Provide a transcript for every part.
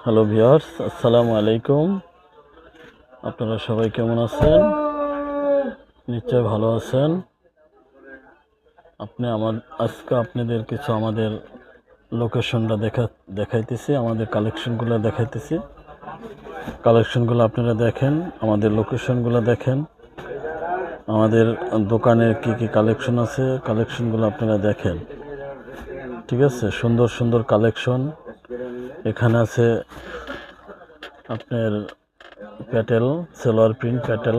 Hello viewers, আসসালামু আলাইকুম। আপনারা সবাই কেমন আছেন? নিশ্চয় ভালো আছেন। আজকে আপনাদের কিছু আমাদের লোকেশনটা দেখাইতেছি, আমাদের কালেকশনগুলো দেখাইতেছি। কালেকশনগুলো আপনারা দেখেন, আমাদের লোকেশনগুলো দেখেন, আমাদের দোকানের কি কি কালেকশন আছে, কালেকশনগুলো আপনারা দেখেন। ঠিক আছে, সুন্দর সুন্দর কালেকশন এখানে আছে। আপনার প্যাটেল, সেলোয়ার প্রিন্ট প্যাটেল,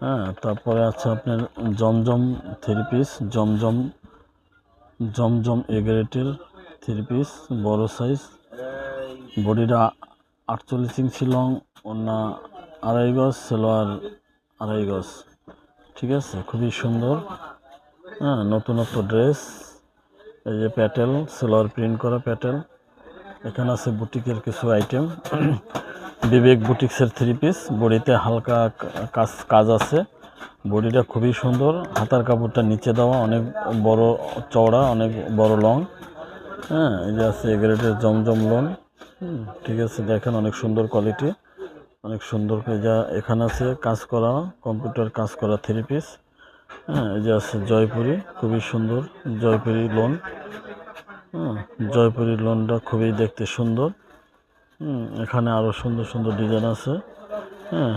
হ্যাঁ, তারপরে আছে আপনার জমজম থ্রি পিস, জমজম এগ্রেটের থ্রি পিস, বড় সাইজ, বডিটা 48 ইঞ্চি লং, ওনা 2.5 গজ, সেলোয়ার 2.5 গজ। ঠিক আছে, খুবই সুন্দর। হ্যাঁ, নতুনত্ব ড্রেস। এই যে প্যাটেল, সেলোয়ার প্রিন্ট করা প্যাটেল। এখানে আছে বুটিকের কিছু আইটেম। বিবেক বুটিক্সের থ্রি পিস, বডিতে হালকা কাজ আছে। বডিটা খুবই সুন্দর, হাতার কাপড়টা নিচে দেওয়া, অনেক বড় চওড়া, অনেক বড় লং। হ্যাঁ, এই যে আছে এগ্রেডের জমজম লোন। ঠিক আছে, দেখেন অনেক সুন্দর কোয়ালিটি, অনেক সুন্দর। যা এখানে আছে কাজ করা, কম্পিউটার কাজ করা থ্রি পিস। হ্যাঁ, এই যে আছে জয়পুরি, খুবই সুন্দর জয়পুরি লোন। হ্যাঁ, জয়পুরি লোনটা খুবই দেখতে সুন্দর। এখানে আরও সুন্দর সুন্দর ডিজাইন আছে। হ্যাঁ,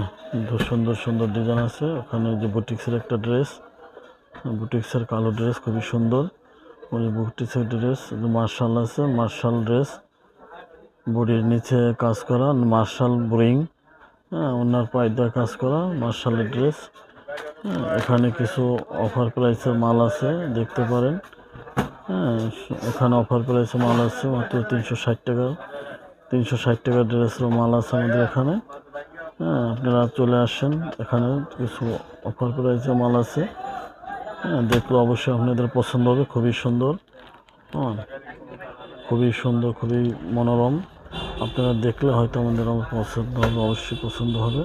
সুন্দর সুন্দর ডিজাইন আছে। ওখানে যে বুটিক্সের একটা ড্রেস, বুটিক্সের কালো ড্রেস খুবই সুন্দর। ওই বুটিক্সের ড্রেস মার্শাল আছে, মার্শাল ড্রেস, বডির নিচে কাজ করা মার্শাল ব্রিং। হ্যাঁ, ওনার পায়দা কাজ করা মার্শালের ড্রেস। এখানে কিছু অফার প্রাইসের মাল আছে, দেখতে পারেন। হ্যাঁ, এখানে অফার প্রাইসের মাল আছে মাত্র 360 টাকা। 360 টাকার ড্রেসের মাল আছে আমাদের এখানে। হ্যাঁ, আপনারা চলে আসেন, এখানে কিছু অফার প্রাইসের মাল আছে। হ্যাঁ, দেখলে অবশ্যই আপনাদের পছন্দ হবে। খুবই সুন্দর, হ্যাঁ, খুবই সুন্দর, খুবই মনোরম। আপনারা দেখলে হয়তো আমাদের পছন্দ হবে, অবশ্যই পছন্দ হবে।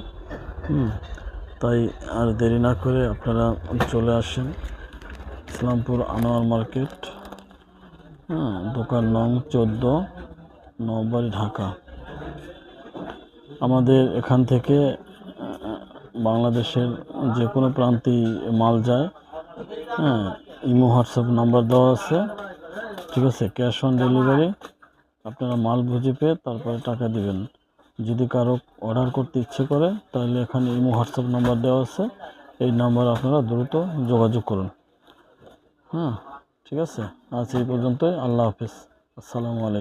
তাই আর দেরি না করে আপনারা চলে আসেন ইসলামপুর আনোয়ার মার্কেট, হ্যাঁ, দোকান নং 14, নওবাড়ি, ঢাকা। আমাদের এখান থেকে বাংলাদেশের যে কোনো প্রান্তেই মাল যায়। হ্যাঁ, ইমো হোয়াটসঅ্যাপ নাম্বার দেওয়া আছে। ঠিক আছে, ক্যাশ অন ডেলিভারি। আপনারা মাল বুঝে পেয়ে তারপরে টাকা দিবেন। যদি কারো অর্ডার করতে ইচ্ছে করে তাহলে এখানে ইমো হোয়াটসঅ্যাপ নাম্বার দেওয়া আছে, এই নাম্বার আপনারা দ্রুত যোগাযোগ করুন। হ্যাঁ, ঠিক আছে, আজ এই পর্যন্তই। আল্লাহ হাফিজ, আসসালামু আলাইকুম।